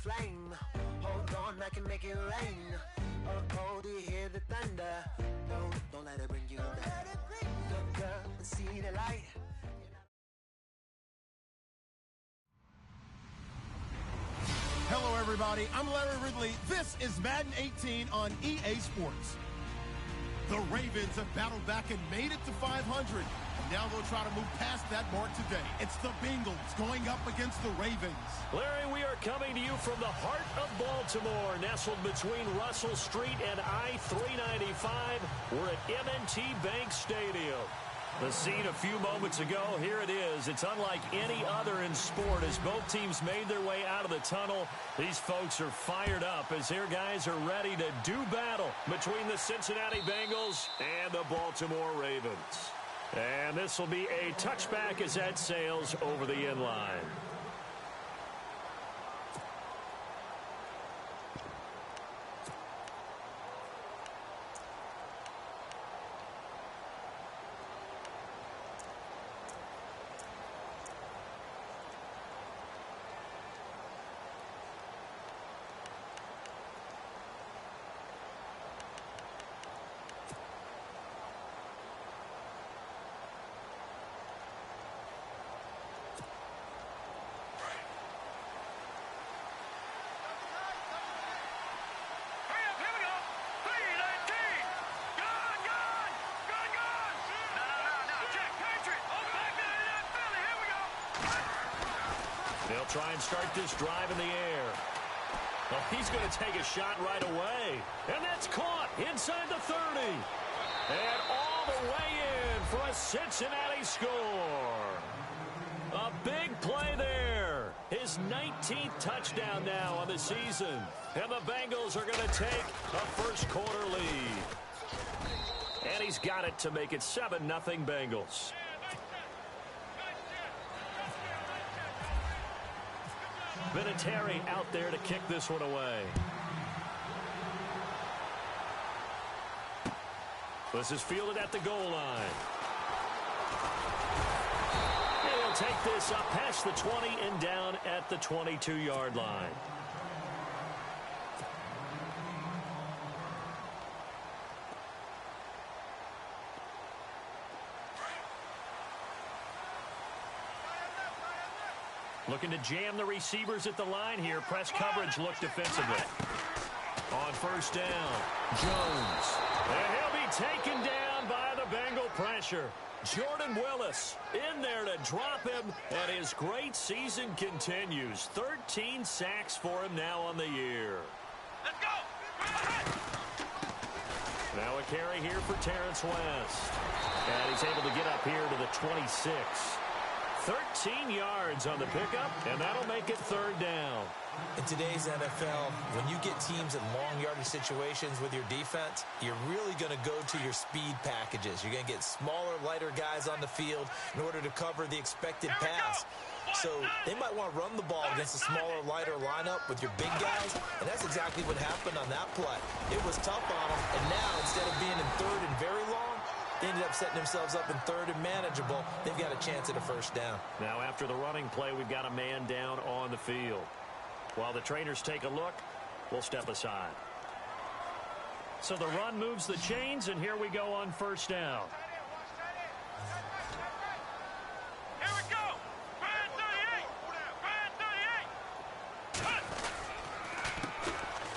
flame. Hold on, I can make it rain. Oh, do you hear the thunder? Don't let it bring you down. Look up and see the light. Hello, everybody. I'm Larry Ridley. This is Madden 18 on EA Sports. The Ravens have battled back and made it to 500. Now they'll try to move past that mark today. It's the Bengals going up against the Ravens. Larry, we are coming to you from the heart of Baltimore, nestled between Russell Street and I-395. We're at M&T Bank Stadium. The scene a few moments ago, here it is. It's unlike any other in sport as both teams made their way out of the tunnel. These folks are fired up as their guys are ready to do battle between the Cincinnati Bengals and the Baltimore Ravens. And this will be a touchback as that sails over the end line. They'll try and start this drive in the air. Well, he's going to take a shot right away. And that's caught inside the 30. And all the way in for a Cincinnati score. A big play there. His 19th touchdown now on the season. And the Bengals are going to take a first quarter lead. And he's got it to make it 7-0 Bengals. Vinatieri out there to kick this one away. This is fielded at the goal line. And he'll take this up past the 20 and down at the 22-yard line. Looking to jam the receivers at the line here. Press coverage look defensively. On first down, Jones. And he'll be taken down by the Bengal pressure. Jordan Willis in there to drop him, and his great season continues. 13 sacks for him now on the year. Let's go! Now a carry here for Terrence West. And he's able to get up here to the 26. 13 yards on the pickup, and that'll make it third down. In today's NFL, when you get teams in long yardage situations with your defense, you're really going to go to your speed packages. You're going to get smaller, lighter guys on the field in order to cover the expected pass. So they might want to run the ball against a smaller, lighter lineup with your big guys, and that's exactly what happened on that play. It was tough on them, and now instead of being in third and very long, they ended up setting themselves up in third and manageable. They've got a chance at a first down. Now after the running play, we've got a man down on the field. While the trainers take a look, we'll step aside. So the run moves the chains, and here we go on first down. Here we go! Grand 38! Grand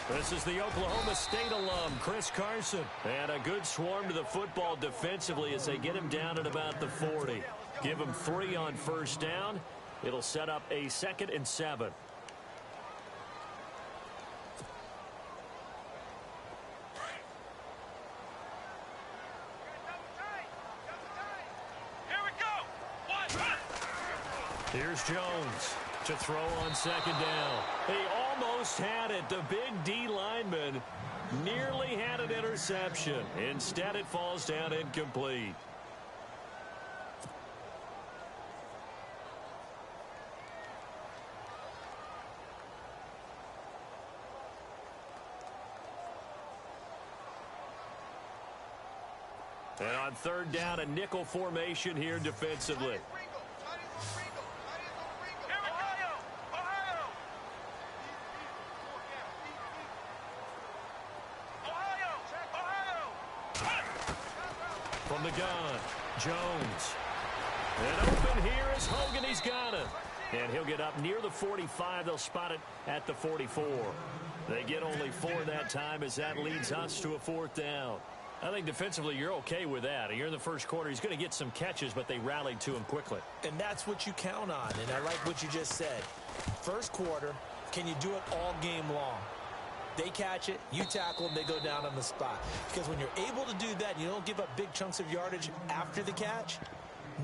38! This is the Oklahoma State alum, Chris Carson. And a good swarm to the football defensively as they get him down at about the 40. Give him 3 on first down. It'll set up a 2nd and 7. Here's Jones to throw on second down. He almost had it. The big D lineman nearly had an interception. Instead, it falls down incomplete. And on third down, a nickel formation here defensively. From the gun, Jones. And open here is Hogan. He's got it. And he'll get up near the 45. They'll spot it at the 44. They get only 4 that time as that leads us to a 4th down. I think defensively you're okay with that. You're in the first quarter. He's going to get some catches, but they rallied to him quickly. And that's what you count on. And I like what you just said. First quarter, can you do it all game long? They catch it, you tackle them, they go down on the spot. Because when you're able to do that and you don't give up big chunks of yardage after the catch,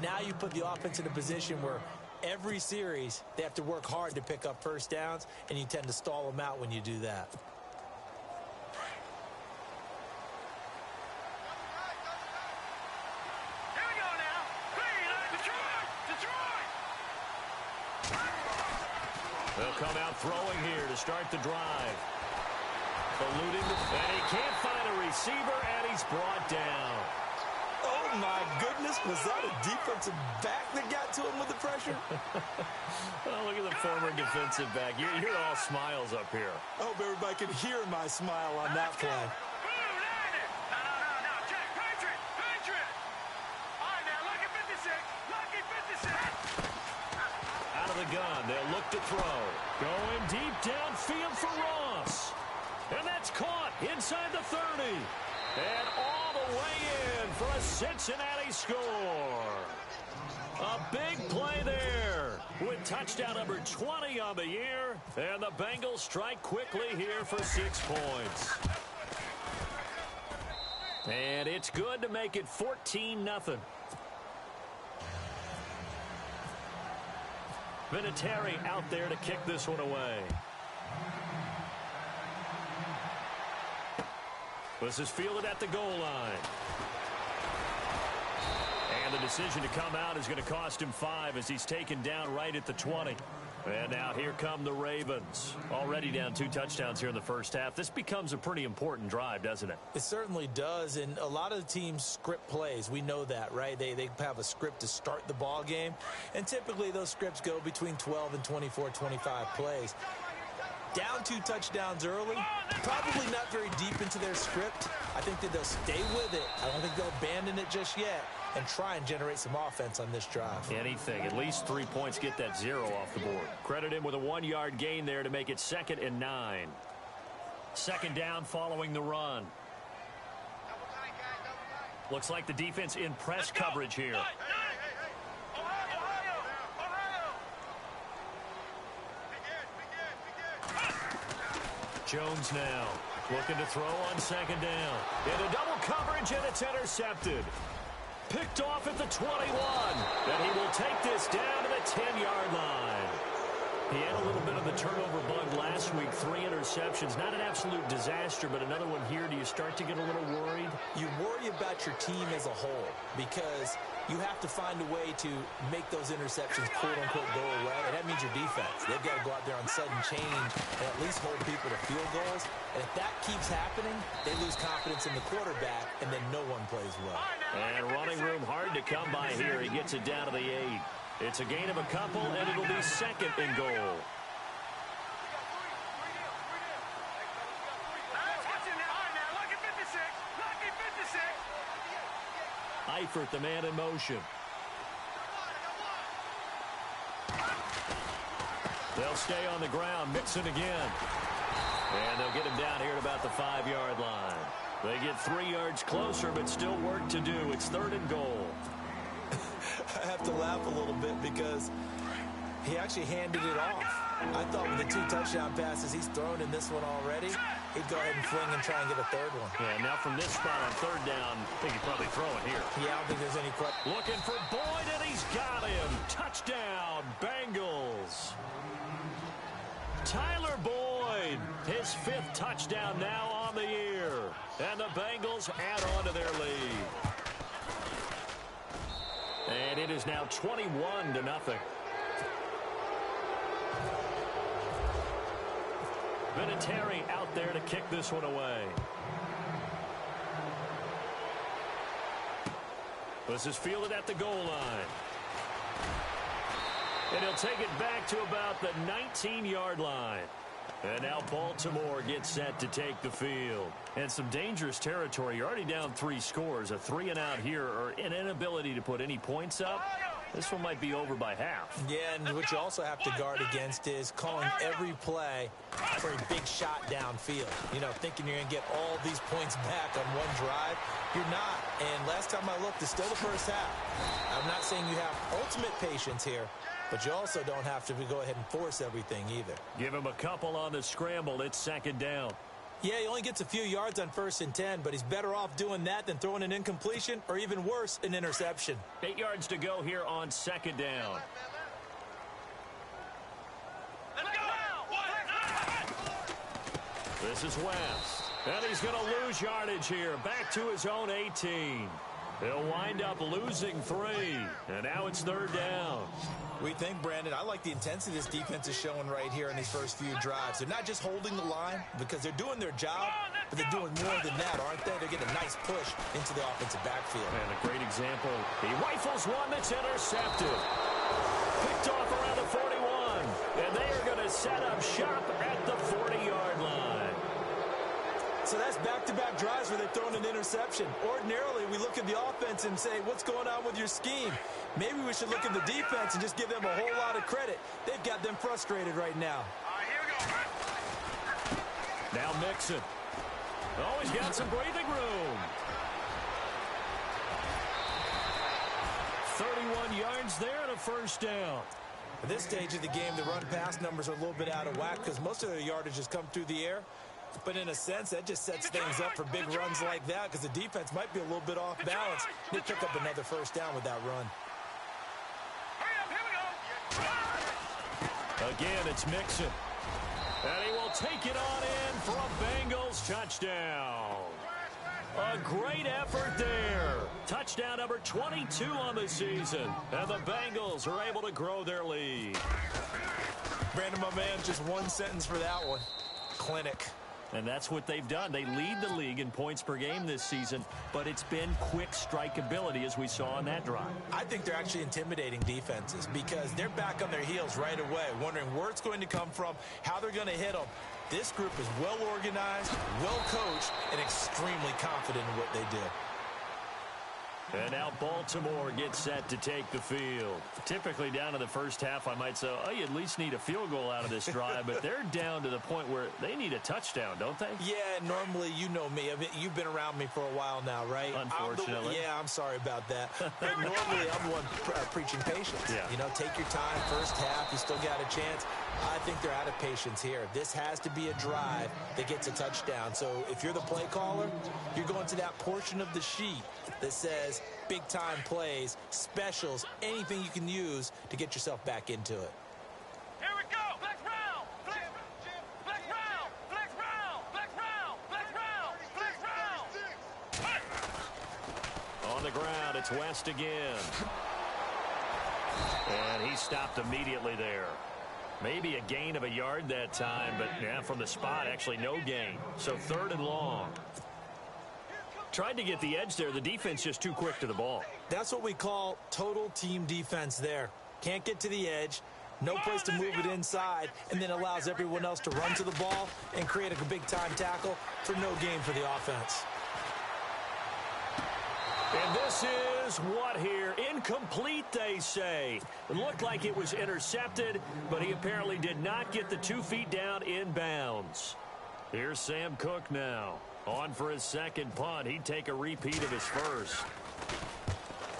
now you put the offense in a position where every series they have to work hard to pick up first downs, and you tend to stall them out when you do that. Here we go now. Detroit! They'll come out throwing here to start the drive. Eluding, and he can't find a receiver, and he's brought down. Oh, my goodness. Was that a defensive back that got to him with the pressure? Oh, look at the former defensive back. You're all smiles up here. I hope everybody can hear my smile on that play. No, check. Patriot. All right, now, lucky 56. Out of the gun, they'll look to throw. Going deep downfield for Ross. And that's caught inside the 30. And all the way in for a Cincinnati score. A big play there with touchdown number 20 on the year. And the Bengals strike quickly here for 6 points. And it's good to make it 14-0. Vinatieri out there to kick this one away. This is fielded at the goal line. And the decision to come out is going to cost him 5 as he's taken down right at the 20. And now here come the Ravens. Already down 2 touchdowns here in the first half. This becomes a pretty important drive, doesn't it? It certainly does, and a lot of the teams script plays. We know that, right? They have a script to start the ball game, and typically those scripts go between 12 and 24, 25 plays. Down 2 touchdowns early, probably not very deep into their script. I think that they'll stay with it. I don't think they'll abandon it just yet and try and generate some offense on this drive. Anything. At least 3 points, get that 0 off the board. Credit him with a 1-yard gain there to make it 2nd and 9. 2nd down following the run. Looks like the defense in press coverage here. Jones now looking to throw on 2nd down. Into double coverage, and it's intercepted. Picked off at the 21. And he will take this down to the 10-yard line. He had a little bit of the turnover bug last week. 3 interceptions. Not an absolute disaster, but another one here. Do you start to get a little worried? You worry about your team as a whole because you have to find a way to make those interceptions, quote-unquote, go away. And that means your defense. They've got to go out there on sudden change and at least hold people to field goals. And if that keeps happening, they lose confidence in the quarterback, and then no one plays well. And running room hard to come by here. He gets it down to the 8. It's a gain of a couple, and it'll be 2nd and goal. Eifert, the man in motion. They'll stay on the ground, Mixon again. And they'll get him down here at about the 5-yard line. They get 3 yards closer, but still work to do. It's 3rd and goal. I have to laugh a little bit because he actually handed it off. I thought with the 2 touchdown passes he's thrown in this one already, he'd go ahead and fling and try and get a 3rd one. Yeah, now from this spot on 3rd down, I think he'd probably throw it here. Yeah, I don't think there's any question. Looking for Boyd, and he's got him. Touchdown, Bengals. Tyler Boyd, his 5th touchdown now on the year. And the Bengals add on to their lead. And it is now 21-0. Vinatieri out there to kick this one away. This is fielded at the goal line. And he'll take it back to about the 19-yard line. And now Baltimore gets set to take the field. And some dangerous territory. You're already down 3 scores. A 3-and-out here, or an inability to put any points up. This one might be over by half. Yeah, and what you also have to guard against is calling every play for a big shot downfield. You know, thinking you're going to get all these points back on one drive. You're not. And last time I looked, it's still the first half. I'm not saying you have ultimate patience here, but you also don't have to go ahead and force everything either. Give him a couple on the scramble. It's 2nd down. Yeah, he only gets a few yards on 1st and 10, but he's better off doing that than throwing an incompletion or even worse, an interception. 8 yards to go here on 2nd down. This is West. And he's going to lose yardage here. Back to his own 18. He'll wind up losing 3. And now it's 3rd down. We think, Brandon, I like the intensity this defense is showing right here in these first few drives. They're not just holding the line because they're doing their job, but they're doing more than that, aren't they? They're getting a nice push into the offensive backfield. And a great example. He rifles one that's intercepted. Picked off around the 41. And they are going to set up shop at the 40-yard line. So that's back-to-back drives where they're throwing an interception. Ordinarily, we look at the offense and say, what's going on with your scheme? Maybe we should look at the defense and just give them a whole lot of credit. They've got them frustrated right now. Now Mixon. Oh, he's got some breathing room. 31 yards there and a 1st down. At this stage of the game, the run-pass numbers are a little bit out of whack because most of their yardage has come through the air. But in a sense, that just sets things up for big runs like that because the defense might be a little bit off balance. They took up another 1st down with that run. Again, it's Mixon. And he will take it on in for a Bengals touchdown. A great effort there. Touchdown number 22 on the season. And the Bengals are able to grow their lead. Brandon, my man, just one sentence for that one. Clinic. And that's what they've done. They lead the league in points per game this season, but it's been quick strikeability as we saw on that drive. I think they're actually intimidating defenses because they're back on their heels right away, wondering where it's going to come from, how they're going to hit them. This group is well organized, well coached, and extremely confident in what they do. And now Baltimore gets set to take the field. Typically down to the first half, I might say, oh, you at least need a field goal out of this drive, but they're down to the point where they need a touchdown, don't they? Yeah, normally, you know me. I mean, you've been around me for a while now, right? Unfortunately. I'm sorry about that. But normally, I'm the one preaching patience. Yeah. You know, take your time, first half, you still got a chance. I think they're out of patience here. This has to be a drive that gets a touchdown. So if you're the play caller, you're going to that portion of the sheet that says big-time plays, specials, anything you can use to get yourself back into it. Here we go. Flex round. Flex round. Flex round. Flex round. Flex round. Flex round. Flex round. On the ground, it's West again. And he stopped immediately there. Maybe a gain of a yard that time, but yeah, from the spot, actually no gain. So 3rd and long. Tried to get the edge there. The defense just too quick to the ball. That's what we call total team defense there. Can't get to the edge, no place to move it inside, and then allows everyone else to run to the ball and create a big-time tackle for no gain for the offense. And this is what here? Incomplete, they say. It looked like it was intercepted, but he apparently did not get the 2 feet down in bounds. Here's Sam Cook now. On for his 2nd punt. He'd take a repeat of his first.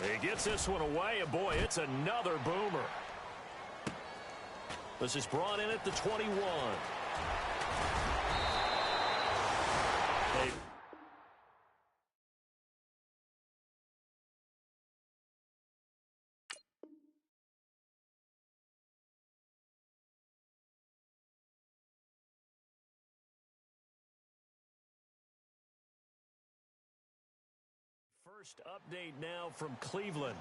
He gets this one away, and boy, it's another boomer. This is brought in at the 21. Hey. First update now from Cleveland.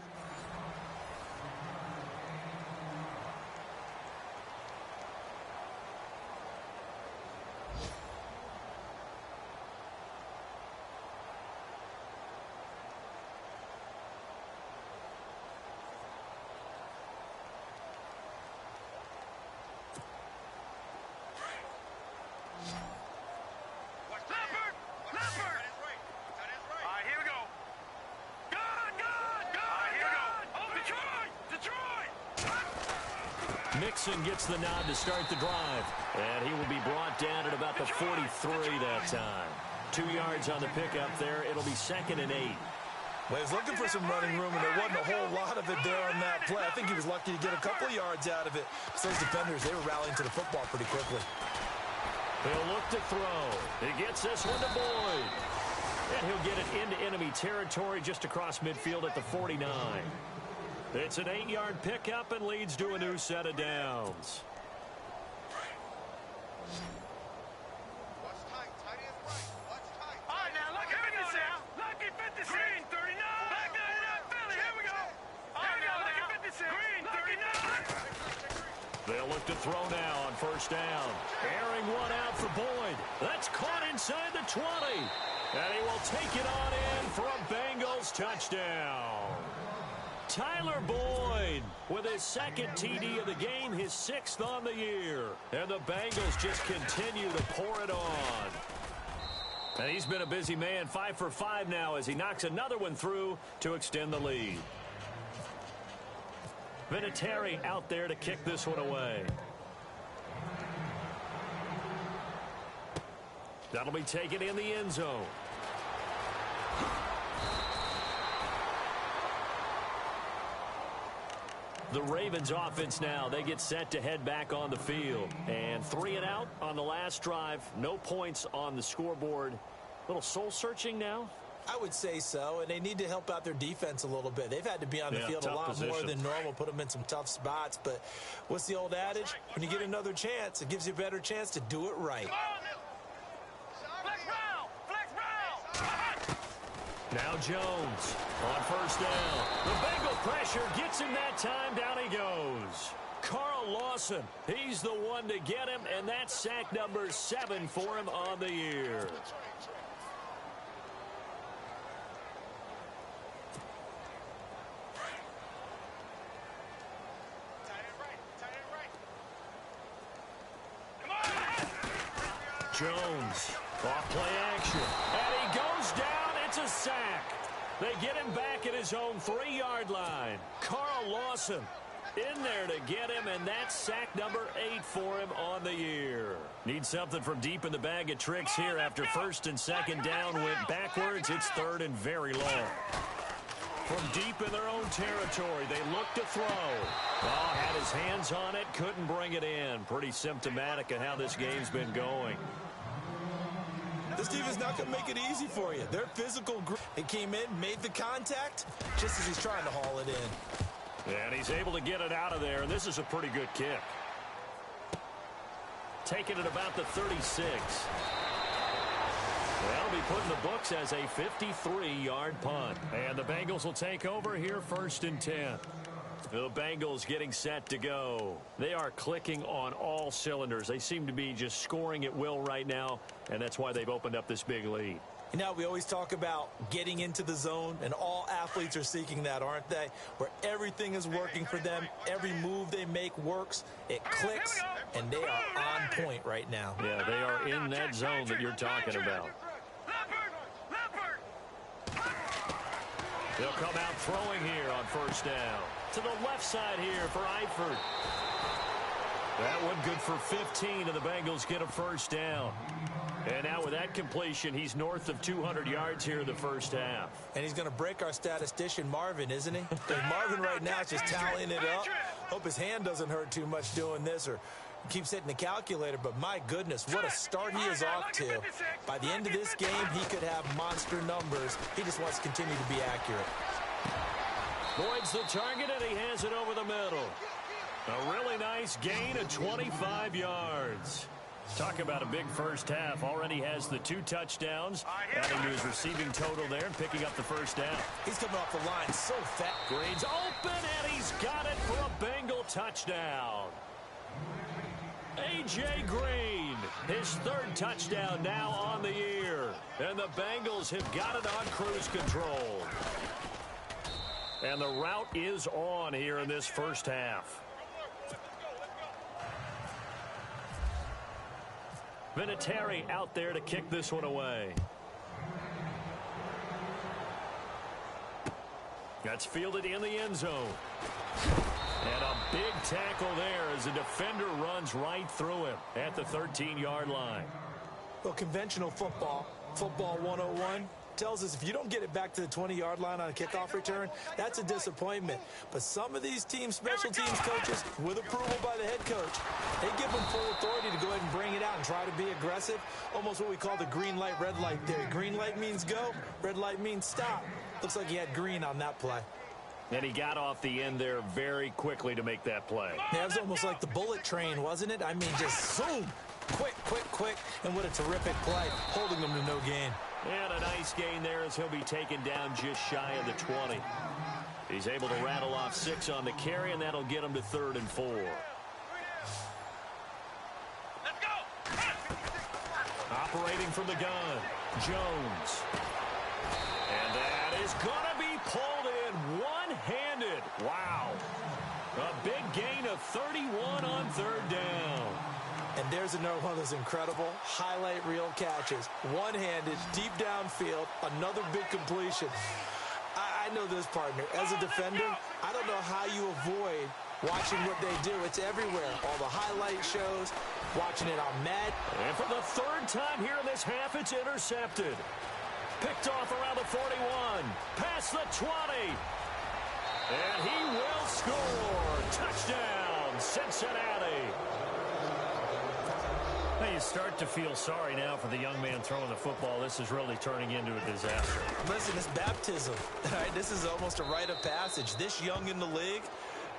Mixon gets the nod to start the drive. And he will be brought down at about the 43 that time. 2 yards on the pickup there. It'll be 2nd and 8. Well, he was looking for some running room, and there wasn't a whole lot of it there on that play. I think he was lucky to get a couple of yards out of it. So those defenders, they were rallying to the football pretty quickly. They'll look to throw. He gets this one to Boyd. And he'll get it into enemy territory just across midfield at the 49. It's an 8-yard pickup and leads to a new set of downs. They'll look to throw now on 1st down. Airing one out for Boyd. That's caught inside the 20. And he will take it on in for a Bengals touchdown. Tyler Boyd with his 2nd TD of the game, his 6th on the year. And the Bengals just continue to pour it on. And he's been a busy man, 5 for 5 now as he knocks another one through to extend the lead. Vinatieri out there to kick this one away. That'll be taken in the end zone. The Ravens offense now, they get set to head back on the field. And 3 and out on the last drive. No points on the scoreboard. A little soul-searching now. I would say so, and they need to help out their defense a little bit. They've had to be on the field a lot more than normal, put them in some tough spots. But what's the old adage? When you get another chance, it gives you a better chance to do it right. Now Jones on 1st down. The Bengal pressure gets him that time. Down he goes. Carl Lawson, he's the one to get him, and that's sack number 7 for him on the year. Jones, off play action, and he goes down. It's a sack. They get him back at his own 3-yard line. Carl Lawson in there to get him, and that's sack number 8 for him on the year. Need something from deep in the bag of tricks here after 1st and 2nd down went backwards. It's 3rd and very long. From deep in their own territory, they look to throw. Oh, had his hands on it, couldn't bring it in. Pretty symptomatic of how this game's been going. This team is not going to make it easy for you. They're physical group. They came in, made the contact, just as he's trying to haul it in. And he's able to get it out of there, and this is a pretty good kick. Taking it about the 36. That'll be put in the books as a 53-yard punt. And the Bengals will take over here 1st and 10. The Bengals getting set to go. They are clicking on all cylinders. They seem to be just scoring at will right now, and that's why they've opened up this big lead. You know, we always talk about getting into the zone, and all athletes are seeking that, aren't they? Where everything is working for them. Every move they make works. It clicks, and they are on point right now. Yeah, they are in that zone that you're talking about. They'll come out throwing here on 1st down. To the left side here for Eifert. That one good for 15, and the Bengals get a 1st down. And now with that completion, he's north of 200 yards here in the 1st half. And he's going to break our statistician, Marvin, isn't he? Marvin right now is just tallying it up. Hope his hand doesn't hurt too much doing this or keeps hitting the calculator. But my goodness, what a start he is off to. By the end of this game, he could have monster numbers. He just wants to continue to be accurate. Boyd's the target, and he has it over the middle. A really nice gain of 25 yards. Talk about a big 1st half. Already has the 2 touchdowns. Adding to his receiving total there and picking up the 1st down. He's coming off the line so fast. Green's open, and he's got it for a Bengal touchdown. A.J. Green, his 3rd touchdown now on the year. And the Bengals have got it on cruise control. And the route is on here in this 1st half. Vinatieri out there to kick this one away. That's fielded in the end zone. And a big tackle there as the defender runs right through him at the 13-yard line. Well, conventional football 101, tells us if you don't get it back to the 20-yard line on a kickoff return, that's a disappointment. But some of these teams, special teams coaches, with approval by the head coach, they give them full authority to go ahead and bring it out and try to be aggressive, almost what we call the green light, red light theory. Green light means go, red light means stop. Looks like he had green on that play. And he got off the end there very quickly to make that play. Yeah, it was almost like the bullet train, wasn't it? I mean, just zoom, quick, and what a terrific play, holding them to no gain. And a nice gain there as he'll be taken down just shy of the 20. He's able to rattle off 6 on the carry, and that'll get him to 3rd and 4. Let's go! Operating from the gun, Jones. And that is going to be pulled in one-handed. Wow. A big gain of 31 on 3rd down. And there's another one of those incredible highlight reel catches. One-handed, deep downfield, another big completion. I know this, partner. As a defender, I don't know how you avoid watching what they do. It's everywhere. All the highlight shows, watching it on Mad. And for the 3rd time here in this half, it's intercepted. Picked off around the 41, past the 20. And he will score. Touchdown, Cincinnati. You start to feel sorry now for the young man throwing the football. This is really turning into a disaster. Listen, it's baptism. All right, this is almost a rite of passage. This young in the league,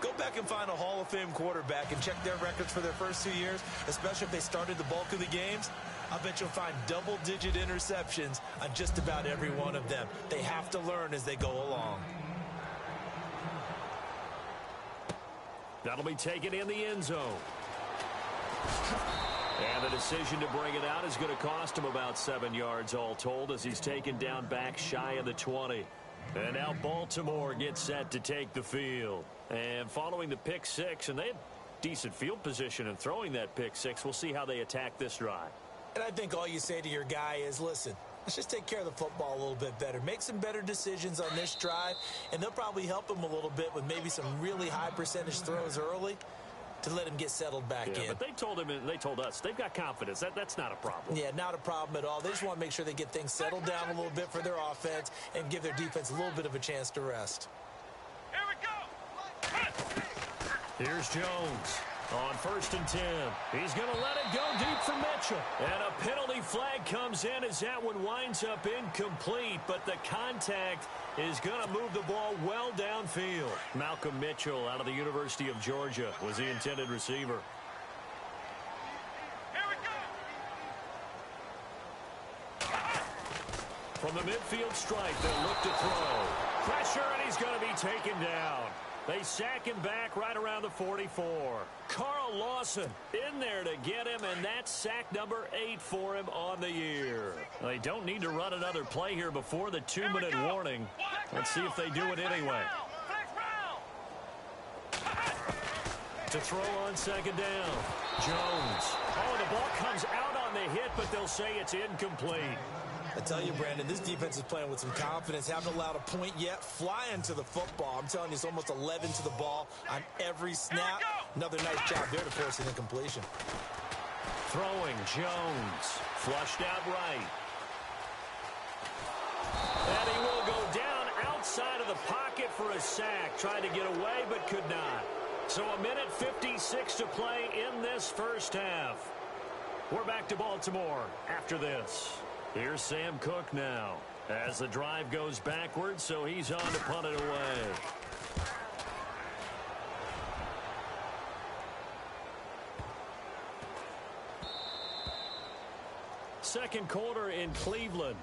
go back and find a Hall of Fame quarterback and check their records for their first 2 years, especially if they started the bulk of the games. I bet you'll find double-digit interceptions on just about every one of them. They have to learn as they go along. That'll be taken in the end zone. And the decision to bring it out is going to cost him about 7 yards all told as he's taken down back shy of the 20. And now Baltimore gets set to take the field. And following the pick 6, and they had decent field position in throwing that pick 6, we'll see how they attack this drive. And I think all you say to your guy is, listen, let's just take care of the football a little bit better. Make some better decisions on this drive, and they'll probably help him a little bit with maybe some really high percentage throws early to let him get settled back in. But they told him, and they told us, they've got confidence. That's not a problem. Yeah, not a problem at all. They just want to make sure they get things settled down a little bit for their offense and give their defense a little bit of a chance to rest. Here we go! Here's Jones on 1st and 10. He's going to let it go deep for Mitchell. And a penalty flag comes in as that one winds up incomplete, but the contact is going to move the ball well downfield. Malcolm Mitchell out of the University of Georgia was the intended receiver. Here we go! From the midfield stripe, they'll look to throw. Pressure, and he's going to be taken down. They sack him back right around the 44. Carl Lawson in there to get him, and that's sack number 8 for him on the year. They don't need to run another play here before the 2-minute warning. Let's see if they do it anyway. To throw on 2nd down, Jones. Oh, the ball comes out on the hit, but they'll say it's incomplete. I tell you, Brandon, this defense is playing with some confidence. Haven't allowed a point yet. Flying to the football. I'm telling you, it's almost 11 to the ball on every snap. Another nice job there to force an incompletion. Throwing, Jones. Flushed out right. And he will go down outside of the pocket for a sack. Tried to get away, but could not. So 1:56 to play in this first half. We're back to Baltimore after this. Here's Sam Cook now as the drive goes backwards, so he's on to punt it away. Second quarter in Cleveland.